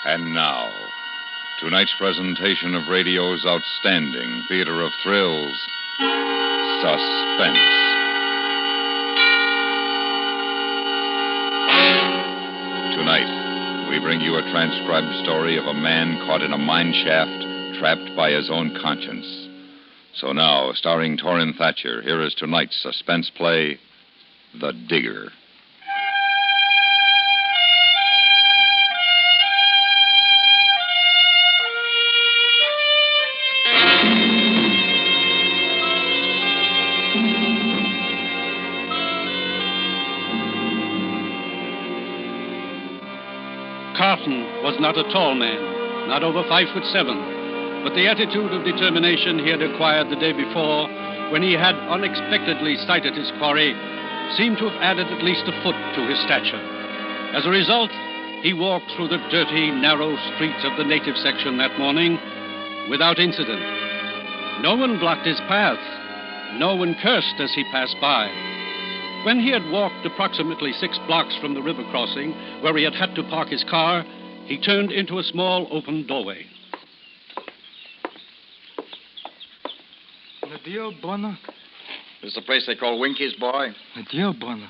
And now, tonight's presentation of radio's outstanding theater of thrills, Suspense. Tonight, we bring you a transcribed story of a man caught in a mine shaft, trapped by his own conscience. So now, starring Torrin Thatcher, here is tonight's suspense play, The Digger. Carton was not a tall man, not over 5'7", but the attitude of determination he had acquired the day before, when he had unexpectedly sighted his quarry, seemed to have added at least a foot to his stature. As a result, he walked through the dirty, narrow streets of the native section that morning without incident. No one blocked his path. No one cursed as he passed by. When he had walked approximately 6 blocks from the river crossing, where he had had to park his car, he turned into a small open doorway. Dear Bonner. This the place they call Winky's, boy? Dear Bonner.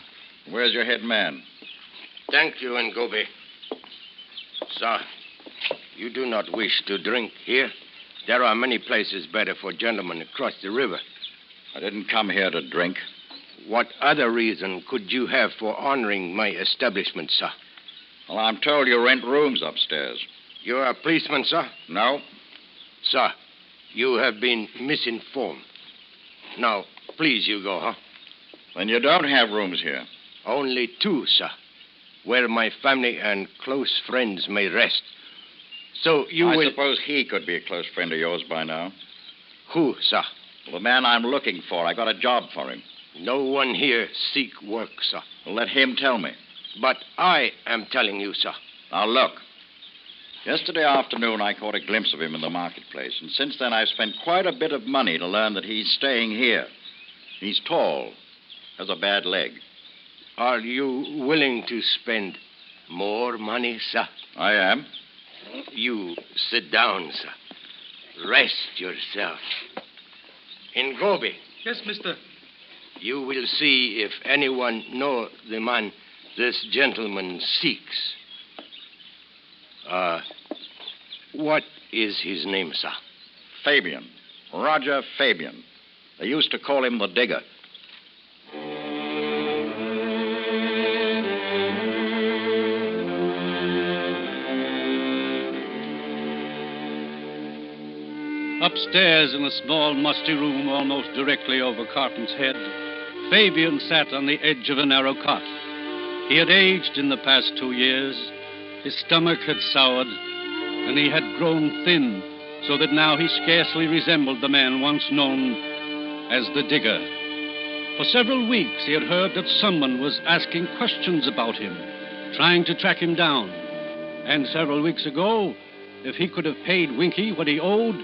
Where's your head man? Thank you, Ngobe. Sir, you do not wish to drink here? There are many places better for gentlemen across the river. I didn't come here to drink. What other reason could you have for honoring my establishment, sir? Well, I'm told you rent rooms upstairs. You're a policeman, sir? No. Sir, you have been misinformed. Now, please, you go, huh? Then you don't have rooms here. Only 2, sir, where my family and close friends may rest. So you will... I suppose he could be a close friend of yours by now. Who, sir? Well, the man I'm looking for. I got a job for him. No one here seek work, sir. Well, let him tell me. But I am telling you, sir. Now, look. Yesterday afternoon, I caught a glimpse of him in the marketplace, and since then I've spent quite a bit of money to learn that he's staying here. He's tall, has a bad leg. Are you willing to spend more money, sir? I am. You sit down, sir. Rest yourself. Ngobe. Yes, mister. You will see if anyone know the man this gentleman seeks. What is his name, sir? Fabian. Roger Fabian. They used to call him the Digger. Upstairs in a small, musty room almost directly over Carton's head, Fabian sat on the edge of a narrow cot. He had aged in the past 2 years. His stomach had soured, and he had grown thin, so that now he scarcely resembled the man once known as the Digger. For several weeks, he had heard that someone was asking questions about him, trying to track him down. And several weeks ago, if he could have paid Winky what he owed,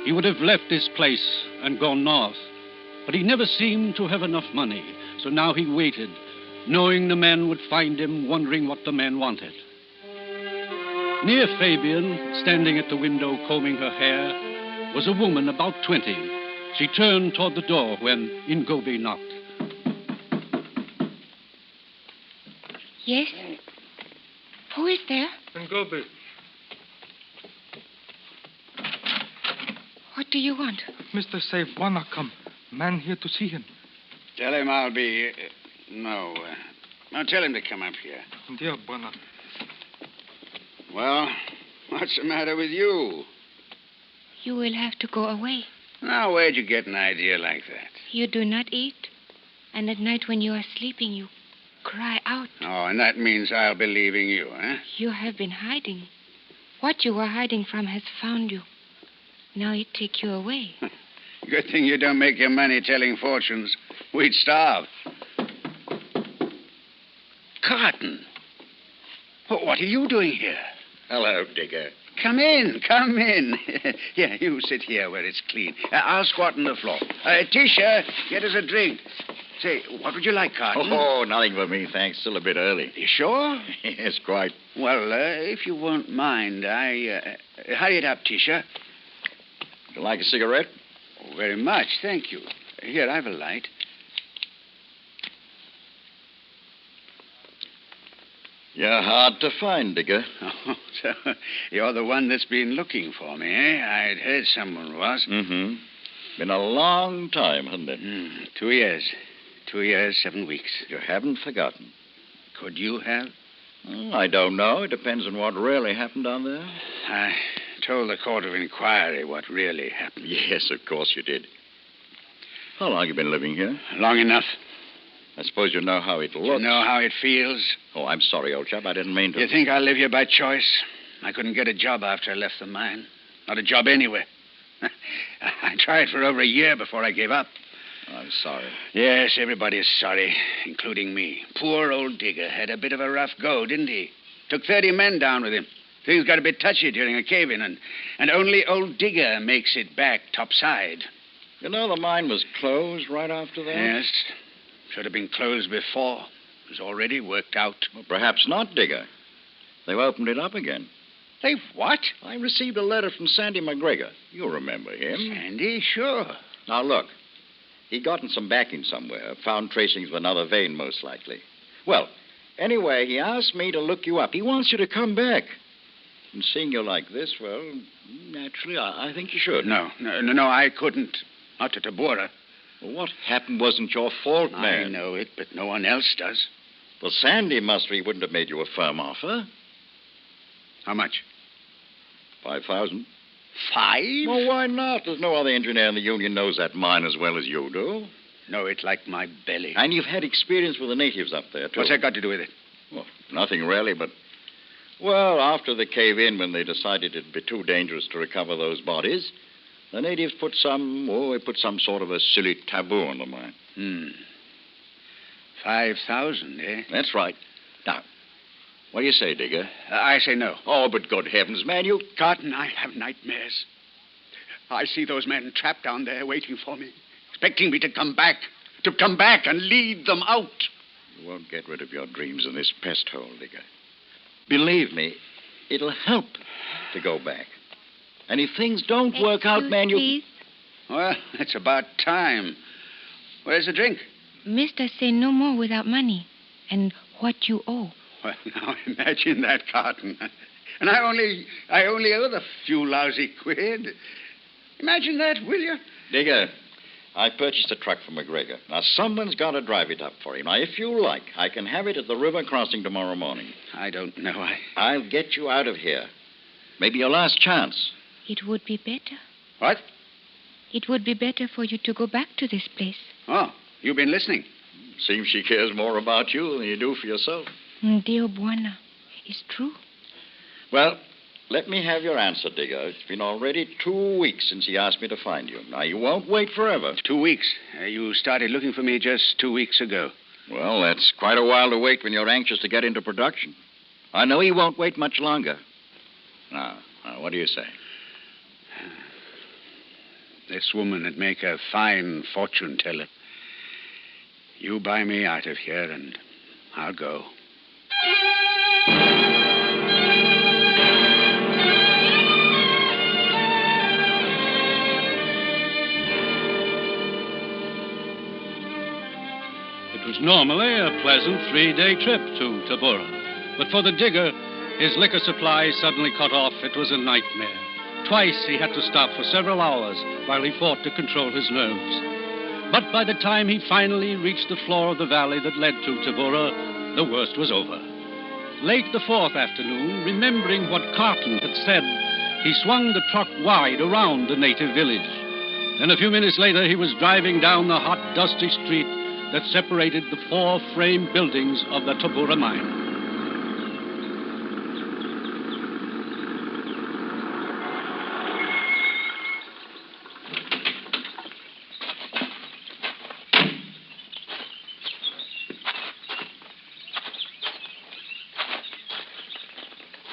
he would have left this place and gone north. But he never seemed to have enough money, so now he waited, knowing the man would find him, wondering what the man wanted. Near Fabian, standing at the window combing her hair, was a woman about 20. She turned toward the door when Ngobe knocked. Yes? Who is there? Ngobe. What do you want? Mr. say wanna come. Man here to see him. Tell him I'll be... No, tell him to come up here. Dear Bonner. Well, what's the matter with you? You will have to go away. Now, where'd you get an idea like that? You do not eat. And at night when you are sleeping, you cry out. Oh, and that means I'll be leaving you, eh? You have been hiding. What you were hiding from has found you. Now it take you away. Good thing you don't make your money telling fortunes. We'd starve. Carton. What are you doing here? Hello, Digger. Come in, come in. Yeah, you sit here where it's clean. I'll squat on the floor. Tisha, get us a drink. Say, what would you like, Carton? Oh, nothing for me, thanks. Still a bit early. You sure? Yes, quite. Well, if you won't mind, hurry it up, Tisha. You like a cigarette? Oh, very much, thank you. Here, I've a light. You're hard to find, Digger. Oh, so you're the one that's been looking for me, eh? I'd heard someone was. Mm-hmm. Been a long time, hasn't it? 2 years. 2 years, 7 weeks. You haven't forgotten. Could you have? I don't know. It depends on what really happened down there. I told the court of inquiry what really happened. Yes, of course you did. How long have you been living here? Long enough. I suppose you know how it looks. You know how it feels? Oh, I'm sorry, old chap. I didn't mean to. You think I live here by choice? I couldn't get a job after I left the mine. Not a job anywhere. I tried for over a year before I gave up. I'm sorry. Yes, everybody's sorry, including me. Poor old Digger had a bit of a rough go, didn't he? Took 30 men down with him. Things got a bit touchy during a cave-in, and only old Digger makes it back topside. You know the mine was closed right after that? Yes. Should have been closed before. It was already worked out. Well, perhaps not, Digger. They've opened it up again. They've what? I received a letter from Sandy McGregor. You remember him. Sandy, sure. Now, look. He'd gotten some backing somewhere. Found tracings of another vein, most likely. Well, anyway, he asked me to look you up. He wants you to come back. And seeing you like this, well, naturally, I think you should. No, I couldn't. Not to Tabora. Well, what happened wasn't your fault, man. I know it, but no one else does. Well, Sandy must he wouldn't have made you a firm offer. How much? 5,000. 5? Well, why not? There's no other engineer in the union knows that mine as well as you do. Know it like my belly. And you've had experience with the natives up there, too. What's that got to do with it? Well, nothing really, but... Well, after the cave-in, when they decided it'd be too dangerous to recover those bodies, the natives put some sort of a silly taboo on the mine. 5,000, eh? That's right. Now, what do you say, Digger? I say no. Oh, but good heavens, man, you... Carton, I have nightmares. I see those men trapped down there waiting for me, expecting me to come back and lead them out. You won't get rid of your dreams in this pest hole, Digger. Believe me, it'll help to go back. And if things don't work out, man, you... Please? Well, it's about time. Where's the drink? Mister say no more without money. And what you owe. Well, now imagine that, Carton. And I only owe the few lousy quid. Imagine that, will you? Digger, I purchased a truck from McGregor. Now, someone's got to drive it up for him. Now, if you like, I can have it at the river crossing tomorrow morning. I don't know. I'll get you out of here. Maybe your last chance. It would be better. What? It would be better for you to go back to this place. Oh, you've been listening. Seems she cares more about you than you do for yourself. Dio Buona. It's true. Well, let me have your answer, Digger. It's been already 2 weeks since he asked me to find you. Now, you won't wait forever. 2 weeks. You started looking for me just 2 weeks ago. Well, that's quite a while to wait when you're anxious to get into production. I know he won't wait much longer. Now, what do you say? This woman would make a fine fortune teller. You buy me out of here, and I'll go. It was normally a pleasant 3-day trip to Tabora. But for the digger, his liquor supply suddenly cut off. It was a nightmare. Twice he had to stop for several hours while he fought to control his nerves. But by the time he finally reached the floor of the valley that led to Tabora, the worst was over. Late the fourth afternoon, remembering what Carton had said, he swung the truck wide around the native village. Then a few minutes later, he was driving down the hot, dusty street that separated the 4 frame buildings of the Tabora mine.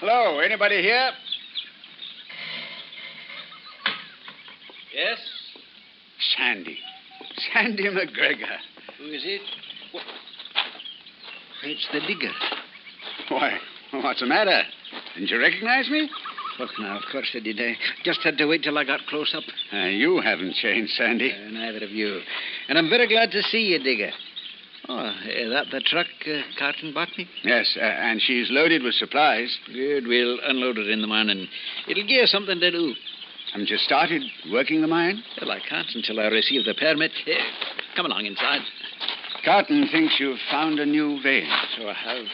Hello, anybody here? Yes? Sandy. Sandy McGregor. Who is it? It's the digger. Why, what's the matter? Didn't you recognize me? Look now, of course I did. I just had to wait till I got close up. You haven't changed, Sandy. Neither of you. And I'm very glad to see you, Digger. Oh, is that the truck Carton bought me? Yes, and she's loaded with supplies. Good. We'll unload it in the morning. It'll give you something to do. Haven't you started working the mine? Well, I can't until I receive the permit. Come along inside. Carton thinks you've found a new vein. So I have.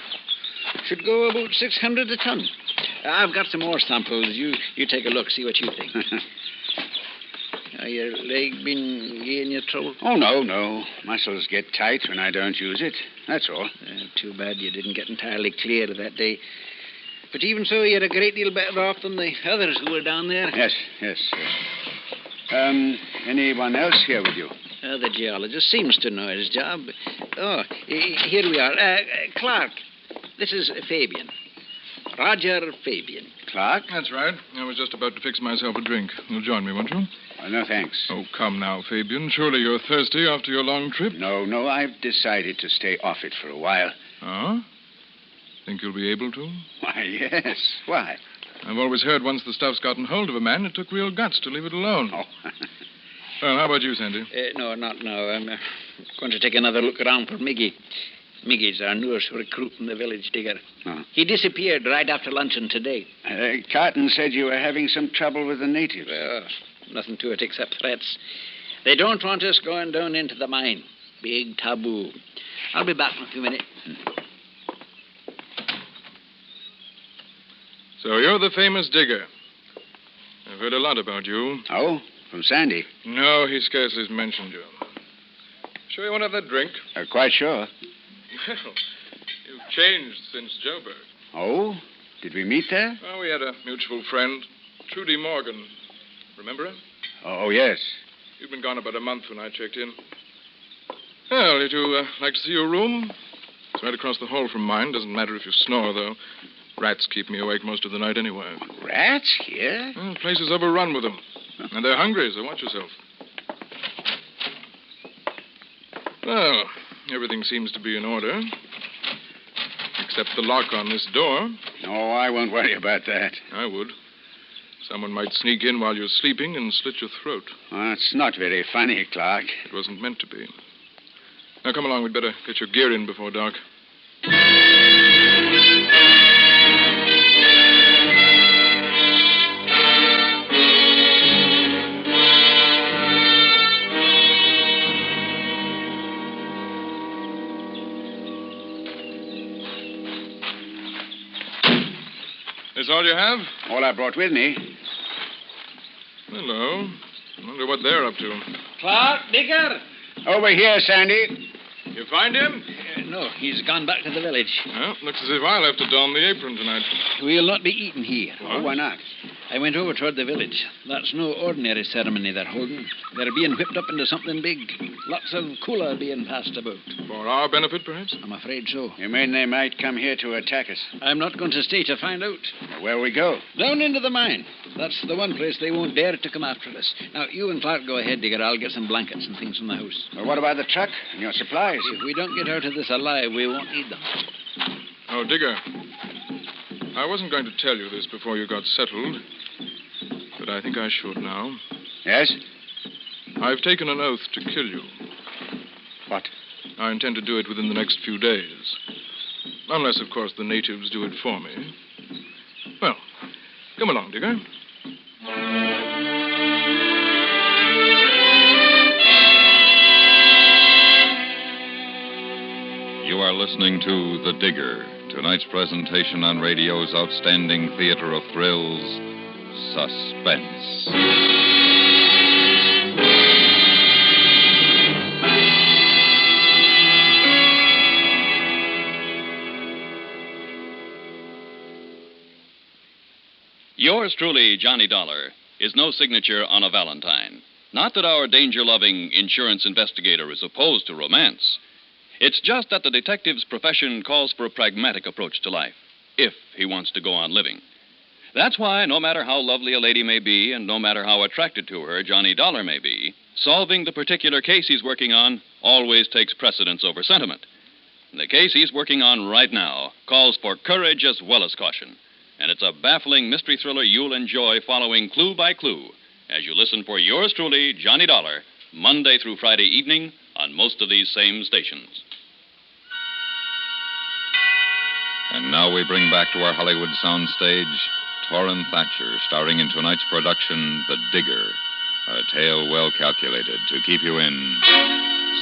Should go about 600 a ton. I've got some more samples. You take a look, see what you think. Your leg been giving you trouble? Oh, no. Muscles get tight when I don't use it. That's all. Too bad you didn't get entirely clear that day. But even so, you're a great deal better off than the others who were down there. Yes. Anyone else here with you? The geologist seems to know his job. Oh, here we are. Clark, this is Fabian. Roger Fabian. Clark? That's right. I was just about to fix myself a drink. You'll join me, won't you? No, thanks. Oh, come now, Fabian. Surely you're thirsty after your long trip? No. I've decided to stay off it for a while. Oh? Think you'll be able to? Why, yes. Why? I've always heard once the stuff's gotten hold of a man, it took real guts to leave it alone. Oh. Well, how about you, Sandy? No, not now. I'm going to take another look around for Miggy. Miggy's our newest recruit in the village, Digger. Oh. He disappeared right after luncheon today. Carton said you were having some trouble with the natives. Nothing to it except threats. They don't want us going down into the mine. Big taboo. I'll be back in a few minutes. So you're the famous Digger. I've heard a lot about you. Oh, from Sandy? No, he scarcely mentioned you. Sure you want to have that drink? Quite sure. Well, you've changed since Joburg. Oh? Did we meet there? Oh, we had a mutual friend, Trudy Morgan. Remember her? Oh, yes. You'd been gone about a month when I checked in. Well, would you like to see your room? It's right across the hall from mine. Doesn't matter if you snore, though. Rats keep me awake most of the night anyway. Rats here? Well, the place is overrun with them. And they're hungry, so watch yourself. Well, everything seems to be in order. Except the lock on this door. Oh, I won't worry about that. I would. Someone might sneak in while you're sleeping and slit your throat. Well, it's not very funny, Clark. It wasn't meant to be. Now, come along. We'd better get your gear in before dark. This all you have? All I brought with me. Hello. Wonder what they're up to. Clark, Digger. Over here, Sandy. You find him? No, he's gone back to the village. Well, looks as if I'll have to don the apron tonight. We'll not be eating here. Oh, why not? I went over toward the village. That's no ordinary ceremony they're holding. They're being whipped up into something big. Lots of cooler being passed about. For our benefit, perhaps? I'm afraid so. You mean they might come here to attack us? I'm not going to stay to find out. Where'll we go? Down into the mine. That's the one place they won't dare to come after us. Now, you and Clark go ahead, Digger. I'll get some blankets and things from the house. Well, what about the truck and your supplies? If we don't get out of this alive, we won't need them. Oh, Digger. I wasn't going to tell you this before you got settled, but I think I should now. Yes? I've taken an oath to kill you. What? I intend to do it within the next few days. Unless, of course, the natives do it for me. Well, come along, Digger. You are listening to The Digger, tonight's presentation on radio's outstanding theater of thrills, Suspense. Yours truly, Johnny Dollar, is no signature on a Valentine. Not that our danger-loving insurance investigator is opposed to romance. It's just that the detective's profession calls for a pragmatic approach to life, if he wants to go on living. That's why, no matter how lovely a lady may be, and no matter how attracted to her Johnny Dollar may be, Solving the particular case he's working on always takes precedence over sentiment. And the case he's working on right now calls for courage as well as caution. And it's a baffling mystery thriller you'll enjoy following clue by clue as you listen for yours truly, Johnny Dollar, Monday through Friday evening on most of these same stations. And now we bring back to our Hollywood soundstage Torrin Thatcher, starring in tonight's production, The Digger, a tale well calculated to keep you in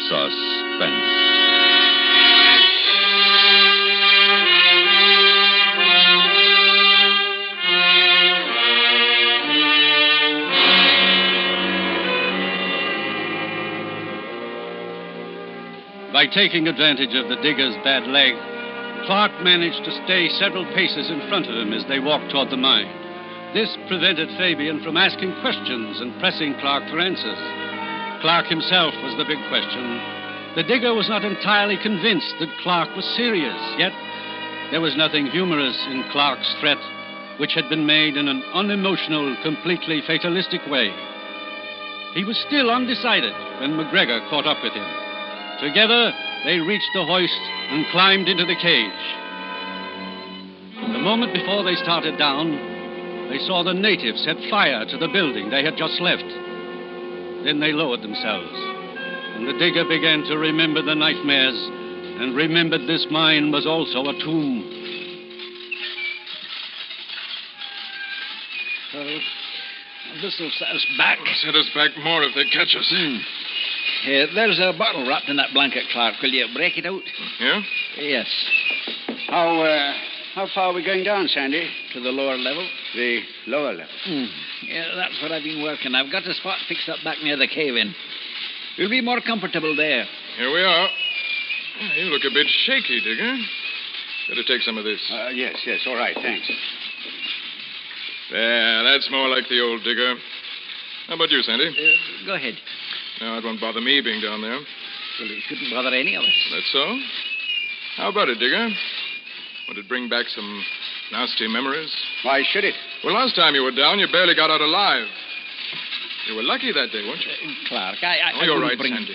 suspense. By taking advantage of the digger's bad leg, Clark managed to stay several paces in front of him as they walked toward the mine. This prevented Fabian from asking questions and pressing Clark for answers. Clark himself was the big question. The digger was not entirely convinced that Clark was serious, yet there was nothing humorous in Clark's threat, which had been made in an unemotional, completely fatalistic way. He was still undecided when McGregor caught up with him. Together, they reached the hoist and climbed into the cage. The moment before they started down, they saw the natives set fire to the building they had just left. Then they lowered themselves, and the digger began to remember the nightmares and remembered this mine was also a tomb. This will set us back. Set us back more if they catch us. There's a bottle wrapped in that blanket, Clark. Will you break it out? Yeah? Yes. How far are we going down, Sandy? To the lower level. The lower level. Yeah, that's what I've been working. I've got a spot fixed up back near the cave-in. We'll be more comfortable there. Here we are. You look a bit shaky, Digger. Better take some of this. Yes. All right, thanks. There, that's more like the old Digger. How about you, Sandy? Go ahead. No, it won't bother me being down there. Well, it shouldn't bother any of us. That's so? How about it, Digger? Would it bring back some nasty memories? Why should it? Well, last time you were down, you barely got out alive. You were lucky that day, weren't you? Clark, you're wouldn't right, bring... Sandy.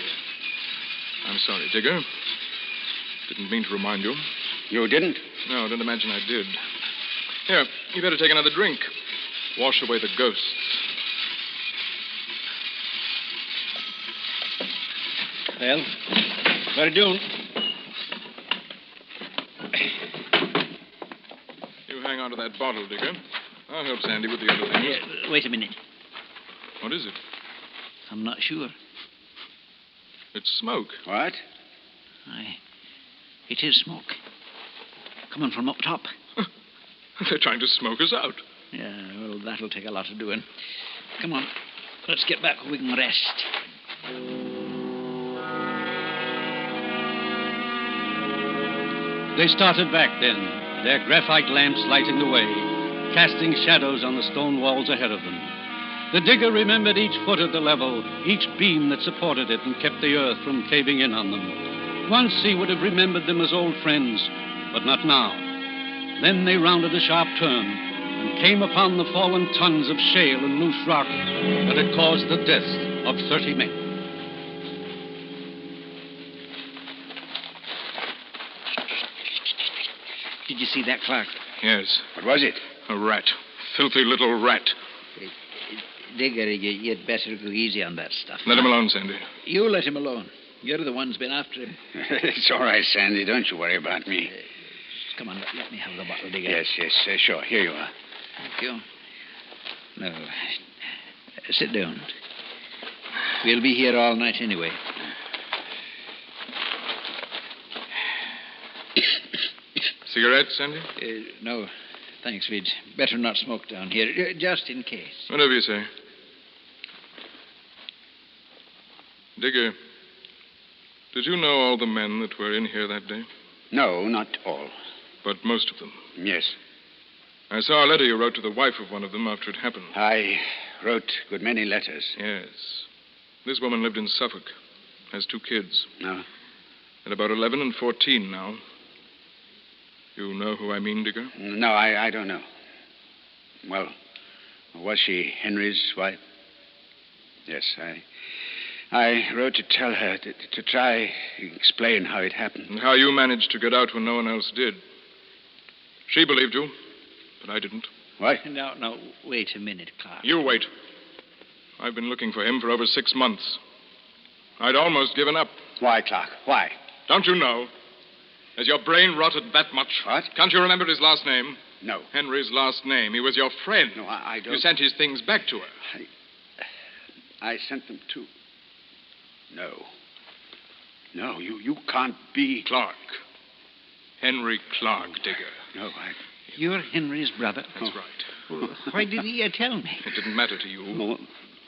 I'm sorry, Digger. Didn't mean to remind you. You didn't? No, don't imagine I did. Here, you better take another drink. Wash away the ghosts. Well, what are you doing? You hang on to that bottle, Digger. I'll help Sandy with the other things. Wait a minute. What is it? I'm not sure. It's smoke. What? It is smoke. Coming from up top. They're trying to smoke us out. Yeah, well, that'll take a lot of doing. Come on. Let's get back where we can rest. They started back then, their graphite lamps lighting the way, casting shadows on the stone walls ahead of them. The digger remembered each foot of the level, each beam that supported it and kept the earth from caving in on them. Once he would have remembered them as old friends, but not now. Then they rounded a sharp turn and came upon the fallen tons of shale and loose rock that had caused the death of 30 men. Did you see that, Clark? Yes. What was it? A rat. Filthy little rat. Digger, you'd better go easy on that stuff. Let him alone, Sandy. You let him alone. You're the one's been after him. It's all right, Sandy. Don't you worry about me. Come on, let me have the bottle, Digger. Yes, sure. Here you are. Thank you. No. Sit down. We'll be here all night anyway. Cigarette, Sandy? No, thanks. We'd better not smoke down here, just in case. Whatever you say. Digger, did you know all the men that were in here that day? No, not all. But most of them? Yes. I saw a letter you wrote to the wife of one of them after it happened. I wrote a good many letters. Yes. This woman lived in Suffolk. Has 2 kids. No. At about 11 and 14 now. You know who I mean, Digger? No, I don't know. Well, was she Henry's wife? Yes, I wrote to tell her, to try explain how it happened. And how you managed to get out when no one else did. She believed you, but I didn't. What? No, wait a minute, Clark. You wait. I've been looking for him for over 6 months. I'd almost given up. Why, Clark? Why? Don't you know? Has your brain rotted that much? What? Can't you remember his last name? No. Henry's last name. He was your friend. No, I don't. You sent his things back to her. I sent them to... No, you can't be... Clark. Henry Clark, Digger. No, You're Henry's brother? That's right. Well, why did you tell me? It didn't matter to you. No.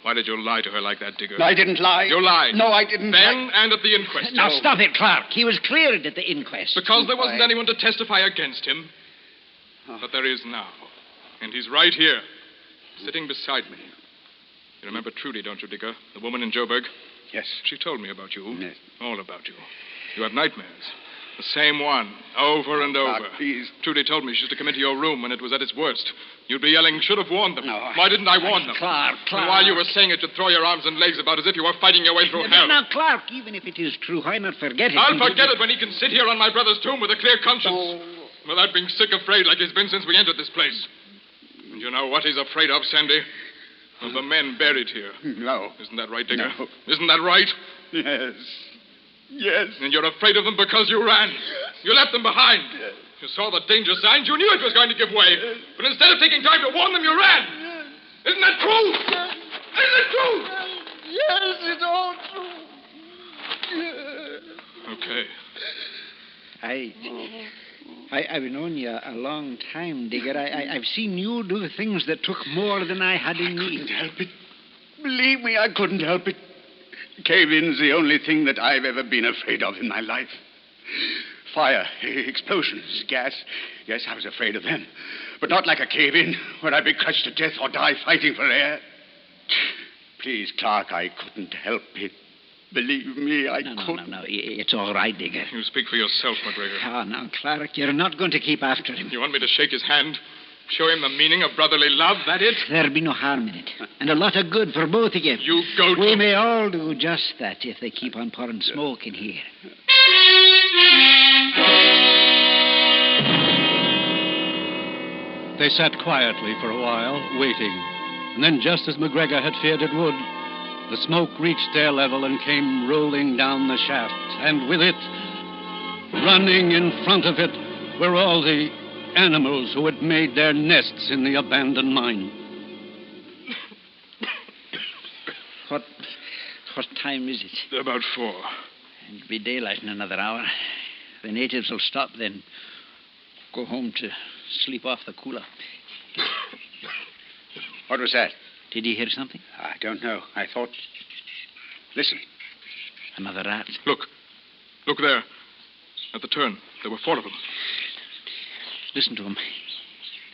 Why did you lie to her like that, Digger? No, I didn't lie. You lied. No, I didn't. Then and at the inquest. Now, stop it, Clark. He was cleared at the inquest. Because there wasn't anyone to testify against him. But there is now. And he's right here, sitting beside me. You remember Trudy, don't you, Digger? The woman in Joburg? Yes. She told me about you. Yes. All about you. You had nightmares. The same one, over and over. Clark, please. Trudy told me she used to come into your room when it was at its worst. You'd be yelling, should have warned them. No. Why didn't I warn them? Clark. And while you were saying it, you'd throw your arms and legs about as if you were fighting your way through hell. Now, Clark, even if it is true, why not forget it? I'll forget it when he can sit here on my brother's tomb with a clear conscience. Without being sick afraid like he's been since we entered this place. And you know what he's afraid of, Sandy? Of the men buried here. No. Isn't that right, Digger? No. Isn't that right? Yes. Yes. And you're afraid of them because you ran. You left them behind. Yes. You saw the danger signs. You knew it was going to give way. But instead of taking time to warn them, you ran. Isn't that true? Isn't it true? Yes, it's all true. Okay. I've known you a long time, Digger. I've seen you do things that took more than I had in me. I couldn't help it. Believe me, I couldn't help it. Cave-in's the only thing that I've ever been afraid of in my life. Fire, explosions, gas. Yes, I was afraid of them. But not like a cave-in, where I'd be crushed to death or die fighting for air. Please, Clark, I couldn't help it. Believe me, I couldn't. No. It's all right, Digger. You speak for yourself, McGregor. Oh, now, Clark, you're not going to keep after him. You want me to shake his hand? Show him the meaning of brotherly love, that it? There'll be no harm in it. And a lot of good for both of you. You go to... We may all do just that if they keep on pouring smoke in here. They sat quietly for a while, waiting. And then, just as McGregor had feared it would, the smoke reached their level and came rolling down the shaft. And with it, running in front of it, were all the animals who had made their nests in the abandoned mine. What time is it? About 4. It'll be daylight in another hour. The natives will stop then. Go home to sleep off the cooler. What was that? Did you hear something? I don't know. I thought... Listen. Another rat. Look there. At the turn. There were 4 of them. Listen to them.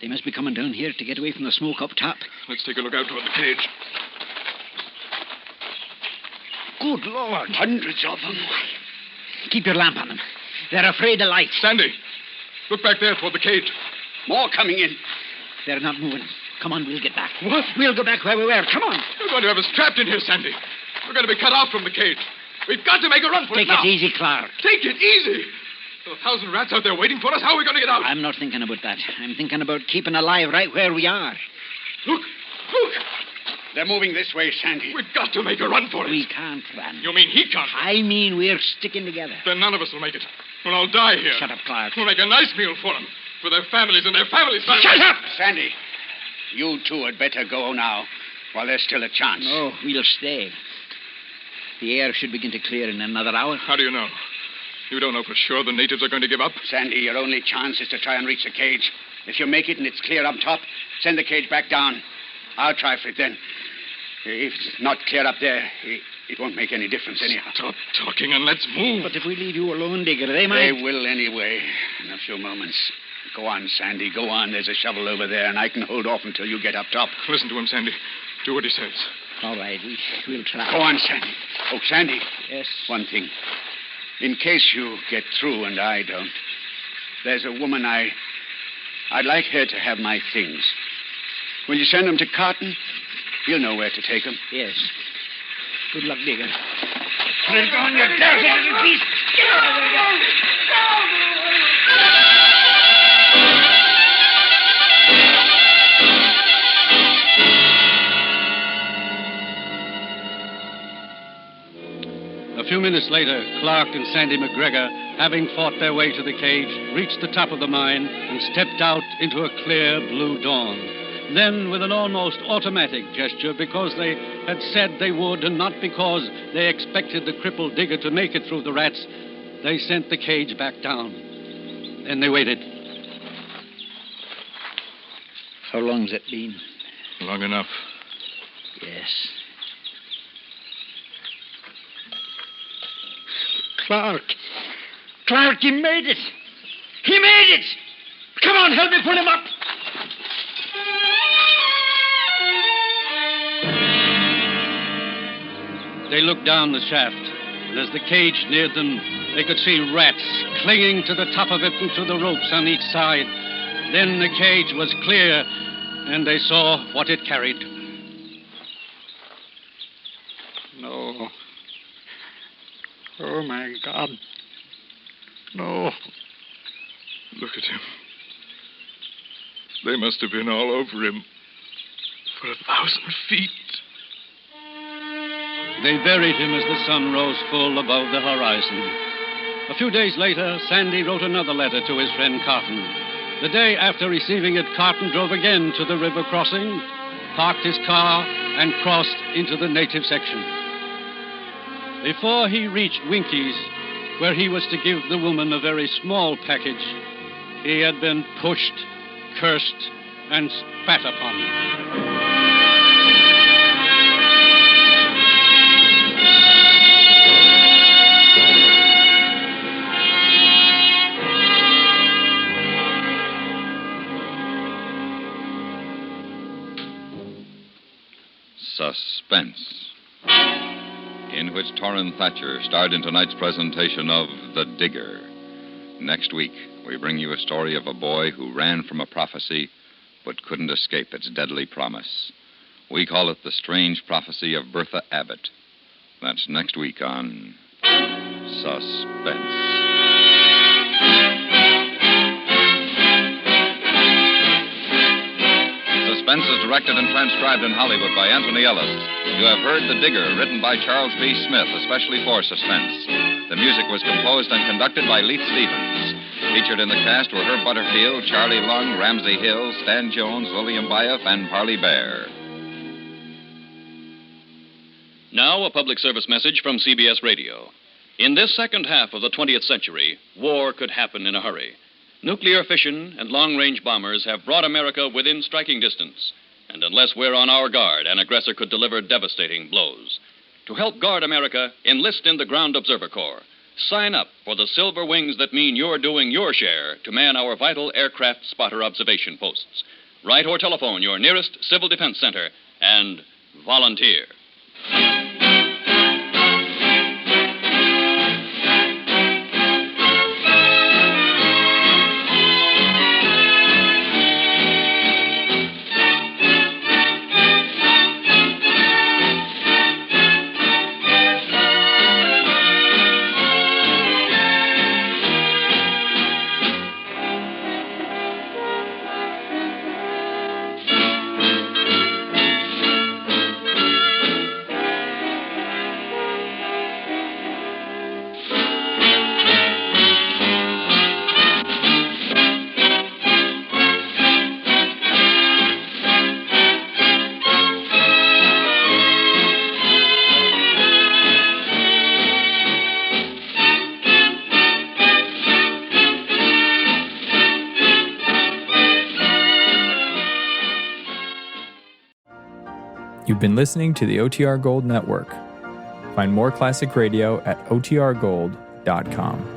They must be coming down here to get away from the smoke up top. Let's take a look out toward the cage. Good Lord. Hundreds of them. Keep your lamp on them. They're afraid of light. Sandy, look back there toward the cage. More coming in. They're not moving. Come on, we'll get back. What? We'll go back where we were. Come on. You're going to have us trapped in here, Sandy. We're going to be cut off from the cage. We've got to make a run for Take it now. it easy, Clark. Take it easy. There are 1,000 rats out there waiting for us. How are we going to get out? I'm not thinking about that. I'm thinking about keeping alive right where we are. Look. They're moving this way, Sandy. We've got to make a run for it. We can't run. You mean he can't? I mean we're sticking together. Then none of us will make it. We'll all die here. Shut up, Clark. We'll make a nice meal for them. For their families and their families' families. Shut up! Sandy, you two had better go now, while there's still a chance. No, we'll stay. The air should begin to clear in another hour. How do you know? You don't know for sure the natives are going to give up? Sandy, your only chance is to try and reach the cage. If you make it and it's clear up top, send the cage back down. I'll try for it then. If it's not clear up there, it won't make any difference anyhow. Stop talking and let's move. But if we leave you alone, Digger, they might... They will anyway, in a few moments. Go on, Sandy, go on. There's a shovel over there, and I can hold off until you get up top. Listen to him, Sandy. Do what he says. All right, we'll try. Go on, Sandy. Oh, Sandy. Yes? One thing. In case you get through and I don't, there's a woman I'd like her to have my things. Will you send them to Carton? He'll know where to take them. Yes. Good luck, Digger. Put it on, you dirty little beast! Get out of there! A few minutes later, Clark and Sandy McGregor, having fought their way to the cage, reached the top of the mine and stepped out into a clear blue dawn. Then, with an almost automatic gesture, because they had said they would and not because they expected the crippled Digger to make it through the rats, they sent the cage back down. Then they waited. How long's it been? Long enough. Yes. Clark, he made it. He made it. Come on, help me pull him up. They looked down the shaft, and as the cage neared them, they could see rats clinging to the top of it and to the ropes on each side. Then the cage was clear, and they saw what it carried. No. Oh, my God. No. Look at him. They must have been all over him for 1,000 feet. They buried him as the sun rose full above the horizon. A few days later, Sandy wrote another letter to his friend Carton. The day after receiving it, Carton drove again to the river crossing, parked his car, and crossed into the native section. Before he reached Winky's, where he was to give the woman a very small package, he had been pushed, cursed, and spat upon. Suspense, in which Torrin Thatcher starred in tonight's presentation of The Digger. Next week, we bring you a story of a boy who ran from a prophecy but couldn't escape its deadly promise. We call it The Strange Prophecy of Bertha Abbott. That's next week on Suspense. Suspense is directed and transcribed in Hollywood by Anthony Ellis. You have heard The Digger, written by Charles B. Smith, especially for Suspense. The music was composed and conducted by Leith Stevens. Featured in the cast were Herb Butterfield, Charlie Lung, Ramsey Hill, Stan Jones, Lillian Baeff, and Parley Bear. Now, a public service message from CBS Radio. In this second half of the 20th century, war could happen in a hurry. Nuclear fission and long-range bombers have brought America within striking distance. And unless we're on our guard, an aggressor could deliver devastating blows. To help guard America, enlist in the Ground Observer Corps. Sign up for the silver wings that mean you're doing your share to man our vital aircraft spotter observation posts. Write or telephone your nearest Civil Defense Center and volunteer. You've been listening to the OTR Gold Network. Find more classic radio at otrgold.com.